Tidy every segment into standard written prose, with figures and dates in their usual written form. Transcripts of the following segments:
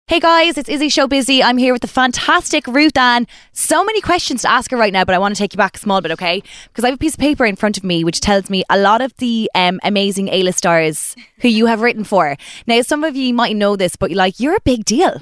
Hey guys, it's Izzy Show Busy. I'm here with the fantastic RuthAnne. So many questions to ask her right now, but I want to take you back a small bit, okay? Because I have a piece of paper in front of me which tells me a lot of the amazing A-list stars who you have written for. Now, some of you might know this, but you're a big deal.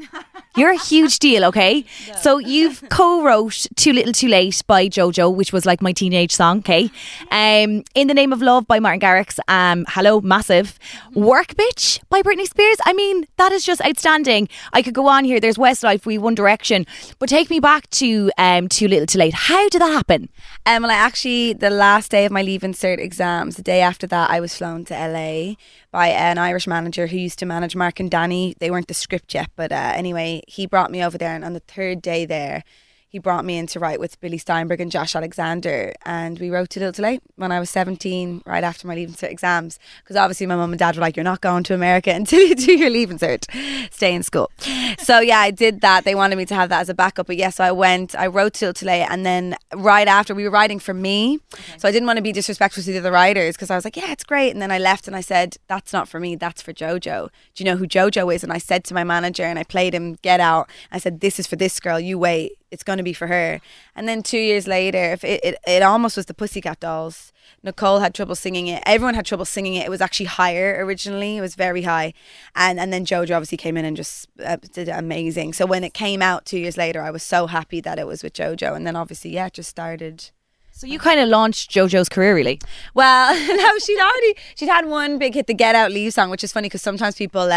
You're a huge deal, okay? No. So you've co-wrote Too Little Too Late by JoJo, which was like my teenage song, okay? In the Name of Love by Martin Garrix. Hello, massive. Work Bitch by Britney Spears. I mean, that is just outstanding. I could go on here. There's Westlife, We One Direction. But take me back to Too Little Too Late. How did that happen? Well, the last day of my Leaving Cert exams, the day after that, I was flown to LA by an Irish manager who used to manage Mark and Danny. They weren't the script yet, but anyway, he brought me over there, and on the third day there, he brought me in to write with Billy Steinberg and Josh Alexander, and we wrote Too Little Too Late when I was 17, right after my Leaving Cert exams, because obviously my mum and dad were like, you're not going to America until you do your Leaving Cert, stay in school. So yeah, I did that. They wanted me to have that as a backup, but yes, I wrote Too Little Too Late, and then right after, we were writing for me, so I didn't want to be disrespectful to the other writers, because I was like, yeah, it's great, and then I left and I said, that's not for me, that's for JoJo. Do you know who JoJo is? And I said to my manager, and I played him Get Out, I said, this is for this girl, you wait, it's going to be for her. And then 2 years later, it almost was the Pussycat Dolls. Nicole had trouble singing it. Everyone had trouble singing it. It was actually higher originally. It was very high. And then JoJo obviously came in and just did amazing. So when it came out 2 years later, I was so happy that it was with JoJo. And then obviously, yeah, it just started. So you kind of launched JoJo's career, really? Well, no, she'd had one big hit, the Get Out Leave song, which is funny because sometimes people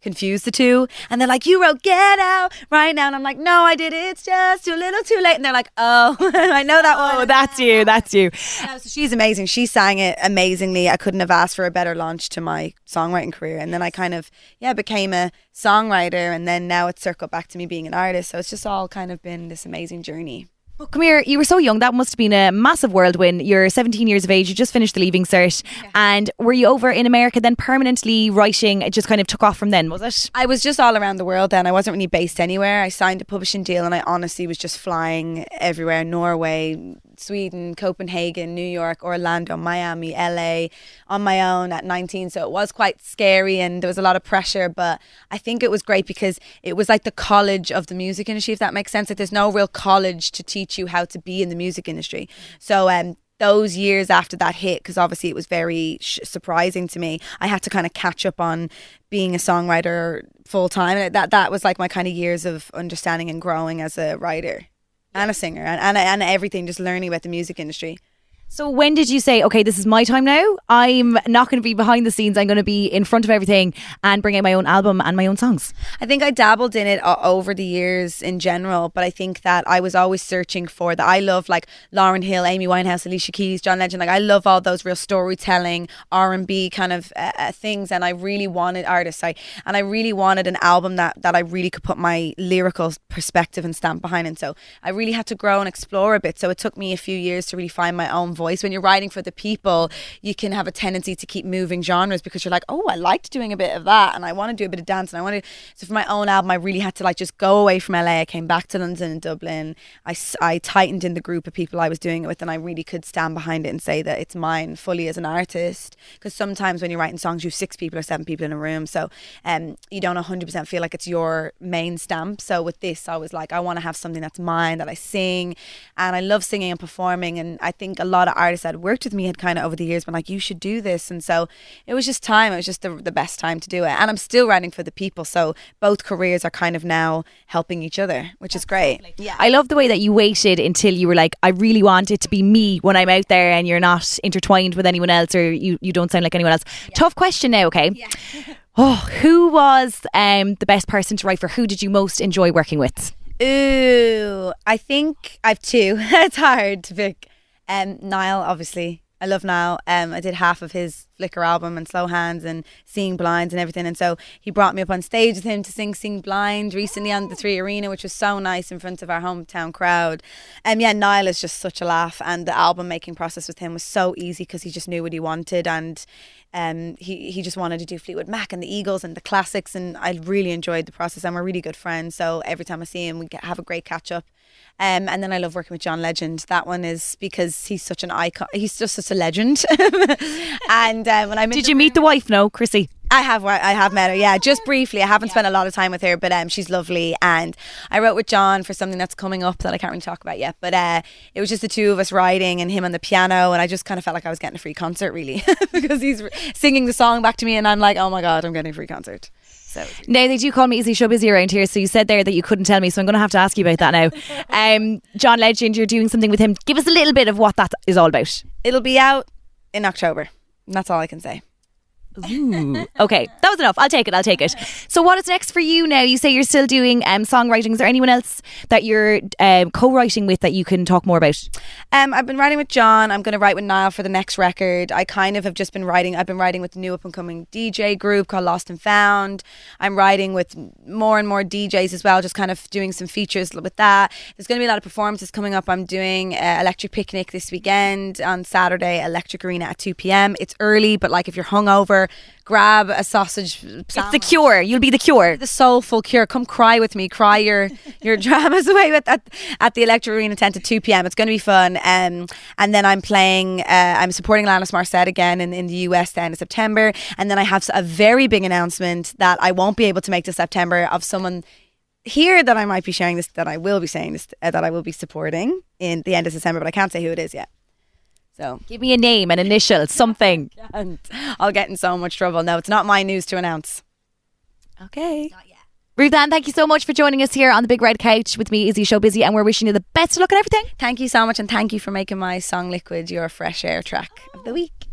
confuse the two, and they're like, you wrote Get Out right now, and I'm like, no, I did, it's just too little too late, and they're like, oh, I know that one. Oh, that's you. No, so she's amazing. She sang it amazingly. I couldn't have asked for a better launch to my songwriting career, and then I kind of, became a songwriter, and then now it's circled back to me being an artist, so it's just all kind of been this amazing journey. But come here, you were so young. That must have been a massive whirlwind. You're 17 years of age. You just finished the Leaving Cert. Yeah. And were you over in America then permanently writing? It just kind of took off from then, was it? I was just all around the world then. I wasn't really based anywhere. I signed a publishing deal and I honestly was just flying everywhere. Norway, Sweden, Copenhagen, New York, Orlando, Miami, LA on my own at 19. So it was quite scary and there was a lot of pressure, but I think it was great because it was like the college of the music industry, if that makes sense. Like there's no real college to teach you how to be in the music industry. So those years after that hit, because obviously it was very surprising to me, I had to kind of catch up on being a songwriter full time. That was like my kind of years of understanding and growing as a writer and a singer and everything, just learning about the music industry. So when did you say, okay, this is my time now? I'm not going to be behind the scenes. I'm going to be in front of everything and bring out my own album and my own songs. I think I dabbled in it over the years in general, but I think that I was always searching for that. I love like Lauryn Hill, Amy Winehouse, Alicia Keys, John Legend. Like I love all those real storytelling, R&B kind of things. And I really wanted artists. I really wanted an album that I really could put my lyrical perspective and stamp behind. And so I really had to grow and explore a bit. So it took me a few years to really find my own voice. When you're writing for the people, you can have a tendency to keep moving genres because you're like, oh, I liked doing a bit of that and I want to do a bit of dance and I want to. So for my own album, I really had to like just go away from LA. I came back to London and Dublin. I tightened in the group of people I was doing it with and I really could stand behind it and say that it's mine fully as an artist, because sometimes when you're writing songs you have 6 people or 7 people in a room, so you don't 100% feel like it's your main stamp. So with this I was like, I want to have something that's mine, that I sing, and I love singing and performing, and I think a lot of artists that worked with me had kind of over the years been like, you should do this, and so it was just time. It was just the best time to do it, and I'm still writing for the people, so both careers are kind of now helping each other, which is great. Yeah, I love the way that you waited until you were like, I really want it to be me when I'm out there, and you're not intertwined with anyone else, or you don't sound like anyone else. Yeah. Tough question now, okay? Yeah. Who was the best person to write for? Who did you most enjoy working with? Ooh, I think I've 2. It's hard to pick. Niall, obviously. I love Niall. I did half of his Flicker album and Slow Hands and Seeing Blinds and everything, and so he brought me up on stage with him to sing Seeing Blind recently on the 3 Arena, which was so nice in front of our hometown crowd. Yeah, Niall is just such a laugh, and the album making process with him was so easy because he just knew what he wanted, and he just wanted to do Fleetwood Mac and the Eagles and the classics, and I really enjoyed the process, and we're really good friends, so every time I see him we have a great catch up. And then I love working with John Legend. That one is because he's such an icon. He's just such a legend. And when I did you meet the wife? No, Chrissy. I have met her, yeah, just briefly. I haven't spent a lot of time with her, but she's lovely. And I wrote with John for something that's coming up that I can't really talk about yet. But it was just the two of us writing and him on the piano, and I just kind of felt like I was getting a free concert, really, because he's singing the song back to me, and I'm like, oh my god, I'm getting a free concert. So now they do call me Izzy So Busy around here, so you said there that you couldn't tell me, so I'm going to have to ask you about that now. John Legend, you're doing something with him. Give us a little bit of what that is all about. It'll be out in October. That's all I can say. Ooh. Okay, that was enough. I'll take it. So what is next for you now? You say you're still doing songwriting. Is there anyone else that you're co-writing with that you can talk more about? I've been writing with John. I'm going to write with Niall for the next record. I kind of have just been writing. I've been writing with a new up and coming DJ group called Lost and Found. I'm writing with more and more DJs as well, just kind of doing some features with that. There's going to be a lot of performances coming up. I'm doing Electric Picnic this weekend on Saturday, Electric Arena at 2 p.m. It's early, but like if you're hungover, grab a sausage sandwich. It's the cure. You'll be the cure. The soulful cure. Come cry with me. Cry your dramas away at the Electric Arena 10 to 2 p.m. It's going to be fun. And then I'm playing, I'm supporting Alanis Morissette again in the US then in September. And then I have a very big announcement that I won't be able to make to September of someone here that I might be sharing this, that I will be saying this, that I will be supporting in the end of December, but I can't say who it is yet. So give me a name, an initial, something. And I'll get in so much trouble. No, it's not my news to announce. Okay. Not yet. RuthAnne, thank you so much for joining us here on the Big Red Couch with me, Izzy So Busy, and we're wishing you the best of luck and everything. Thank you so much, and thank you for making my song Liquid your fresh air track of the week.